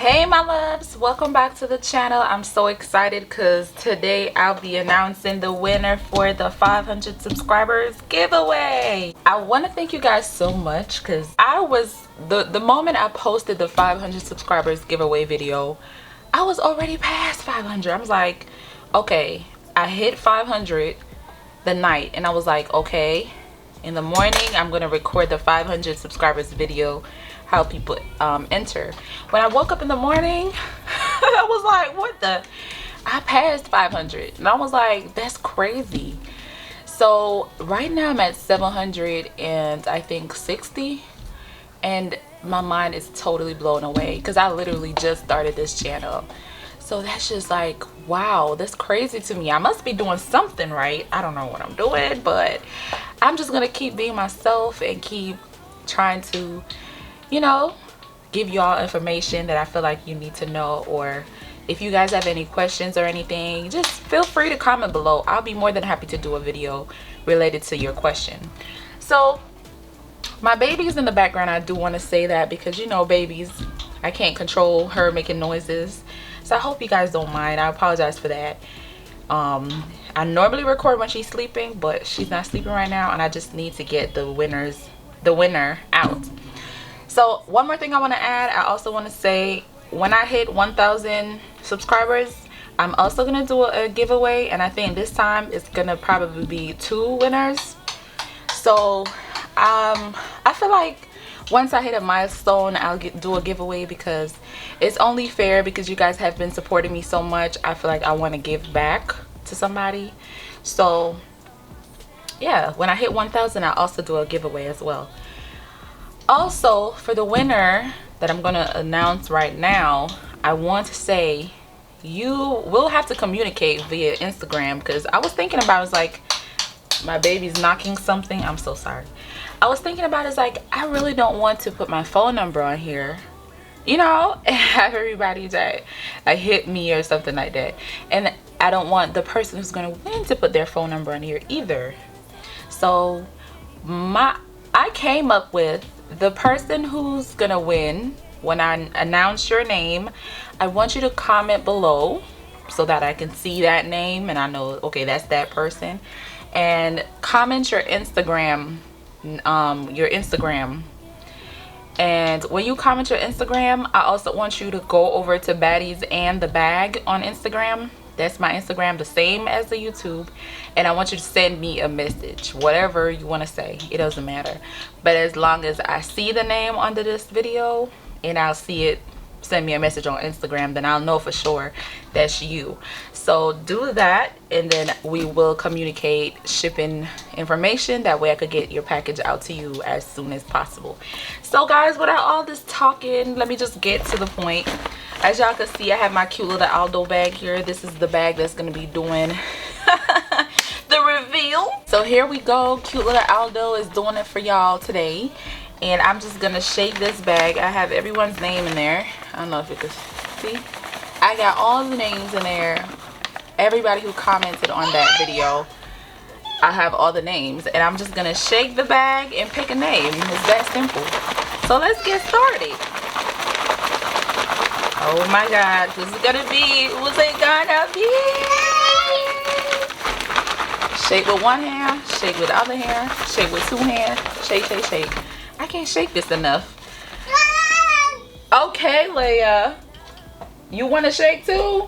Hey my loves, welcome back to the channel. I'm so excited because today I'll be announcing the winner for the 500 subscribers giveaway. I want to thank you guys so much because I was the moment I posted the 500 subscribers giveaway video, I was already past 500. I was like, okay, I hit 500 the night and I was like, okay, in the morning I'm gonna record the 500 subscribers video, how people enter. When I woke up in the morning, I was like, what the, I passed 500 and I was like, that's crazy. So right now I'm at 700 and I think 60, and my mind is totally blown away because I literally just started this channel. So that's just like, wow, that's crazy to me. I must be doing something right. I don't know what I'm doing, but I'm just gonna keep being myself and keep trying to, you know, give y'all information that I feel like you need to know. Or if you guys have any questions or anything, just feel free to comment below. I'll be more than happy to do a video related to your question. So my baby's in the background. I do want to say that because, you know, babies, I can't control her making noises, so I hope you guys don't mind. I apologize for that. I normally record when she's sleeping, but she's not sleeping right now, and I just need to get the winner out. So one more thing I want to add, I also want to say, when I hit 1,000 subscribers, I'm also going to do a giveaway, and I think this time it's going to probably be 2 winners. So I feel like once I hit a milestone, I'll do a giveaway because it's only fair, because you guys have been supporting me so much. I feel like I want to give back to somebody. So yeah, when I hit 1,000, I'll also do a giveaway as well. Also, for the winner that I'm going to announce right now, I want to say you will have to communicate via Instagram, because I was thinking about, it's like my baby's knocking something. I'm so sorry. I was thinking about, it's like, I really don't want to put my phone number on here, you know, and have everybody that like hit me or something like that. And I don't want the person who's going to win to put their phone number on here either. So I came up with, the person who's gonna win, when I announce your name, I want you to comment below so that I can see that name and I know, okay, that's that person. And comment your Instagram, and when you comment your Instagram, I also want you to go over to Baddies and the Bag on Instagram. That's my Instagram, the same as the YouTube, and I want you to send me a message, whatever you want to say, it doesn't matter, but as long as I see the name under this video and I'll see it, send me a message on Instagram, then I'll know for sure that's you. So do that, and then we will communicate shipping information. That way I could get your package out to you as soon as possible. So guys, without all this talking, let me just get to the point. As y'all can see, I have my cute little Aldo bag here. This is the bag that's going to be doing the reveal. So here we go. Cute little Aldo is doing it for y'all today. And I'm just going to shake this bag. I have everyone's name in there. I don't know if you can see. I got all the names in there. Everybody who commented on that video, I have all the names. And I'm just going to shake the bag and pick a name. It's that simple. So let's get started. Oh my God, this is gonna be, who's it gonna be? Shake with one hand, shake with the other hand, shake with 2 hands, shake, shake, shake. I can't shake this enough. Okay, Leia. You wanna shake too?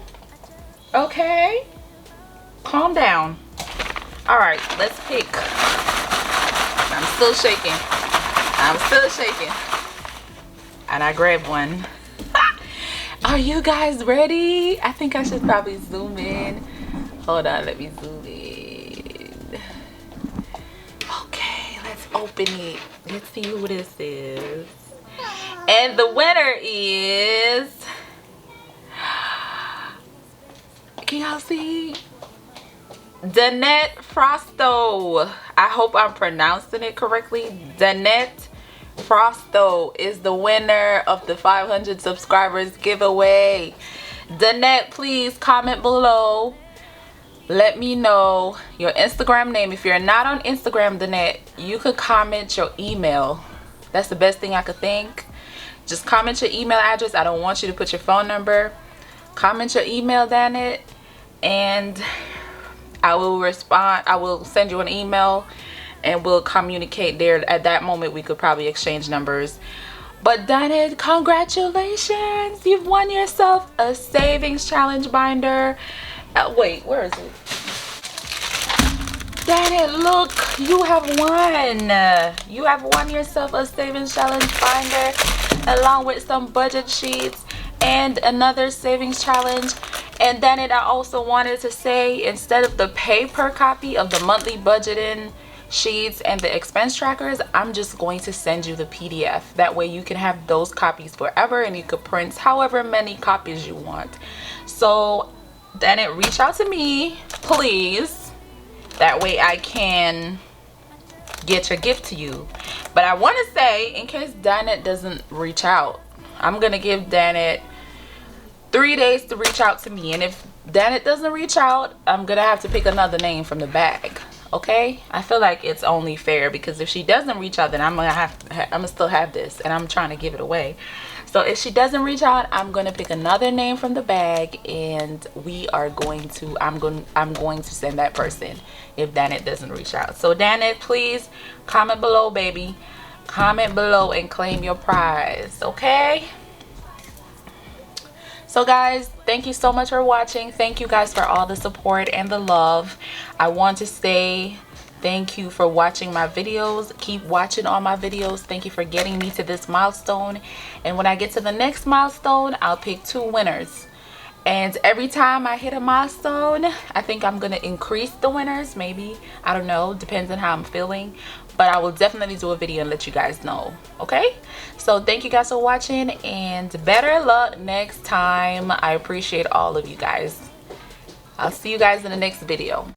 Okay. Calm down. Alright, let's pick. I'm still shaking. I'm still shaking. And I grabbed one. Are you guys ready? I think I should probably zoom in. Hold on, let me zoom in. Okay, let's open it. Let's see who this is. And the winner is, can y'all see? DANETTE Frosto. I hope I'm pronouncing it correctly. DANETTE Frosto is the winner of the 500 subscribers giveaway. DANETTE, please comment below. Let me know your Instagram name. If you're not on Instagram, DANETTE, you could comment your email. That's the best thing I could think. Just comment your email address. I don't want you to put your phone number. Comment your email, DANETTE, and I will respond. I will send you an email and we'll communicate there. At that moment we could probably exchange numbers. But DANETTE, congratulations, you've won yourself a savings challenge binder. Wait, where is it? DANETTE, look, you have won yourself a savings challenge binder along with some budget sheets and another savings challenge. And DANETTE, I also wanted to say, instead of the paper copy of the monthly budgeting sheets and the expense trackers, I'm just going to send you the PDF. That way you can have those copies forever and you could print however many copies you want. So DANETTE, reach out to me, please. That way I can get your gift to you. But I want to say, in case DANETTE doesn't reach out, I'm gonna give DANETTE 3 days to reach out to me, and if DANETTE doesn't reach out, I'm gonna have to pick another name from the bag. Okay, I feel like it's only fair, because if she doesn't reach out, then I'm gonna still have this, and I'm trying to give it away. So if she doesn't reach out, I'm gonna pick another name from the bag, and I'm going to send that person if DANETTE doesn't reach out. So DANETTE, please comment below, baby. Comment below and claim your prize. Okay. So guys, thank you so much for watching. Thank you guys for all the support and the love. I want to say thank you for watching my videos. Keep watching all my videos. Thank you for getting me to this milestone. And when I get to the next milestone, I'll pick 2 winners. And every time I hit a milestone, I think I'm going to increase the winners. Maybe, I don't know, depends on how I'm feeling. But I will definitely do a video and let you guys know. Okay, so thank you guys for watching, and better luck next time. I appreciate all of you guys. I'll see you guys in the next video.